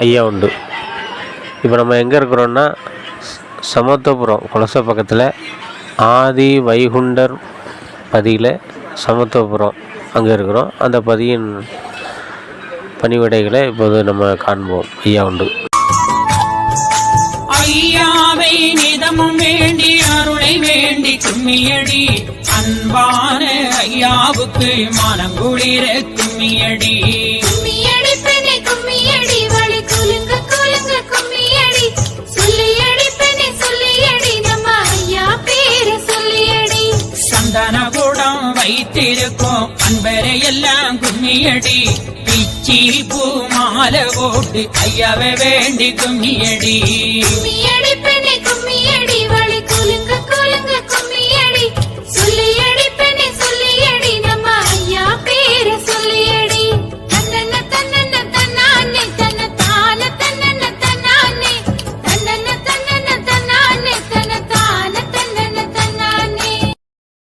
ஐயா உண்டு. இப்போ நம்ம எங்கே இருக்கிறோன்னா சமத்துவபுரம் குலசை பக்கத்தில் ஆதி வைகுண்டர் பதியில் சமத்துவபுரம் அங்கே இருக்கிறோம். அந்த பதியின் பணிவிடைகளை இப்போது நம்ம காண்போம். ஐயா உண்டு. ஐயாவை நிதமும் வேண்டி அருளை வேண்டி கும்மியடி, அன்பான ஐயாவுக்கு மனங்குளிர கும்மியடி. கும்மியடி பெண்ணே கும்மியடி, வழி குலுங்க குலுங்க கும்மியடி, சொல்லியடி பெண்ணே சொல்லியடி, நம்ம ஐயா பேரு சொல்லியடி. சந்தன கூடம் வைத்திருக்கோம் அன்பரை எல்லாம் கும்மியடி, பிச்சி பூ மாலை போட்டு ஐயாவை வேண்டி கும்மியடி. கும்மியடி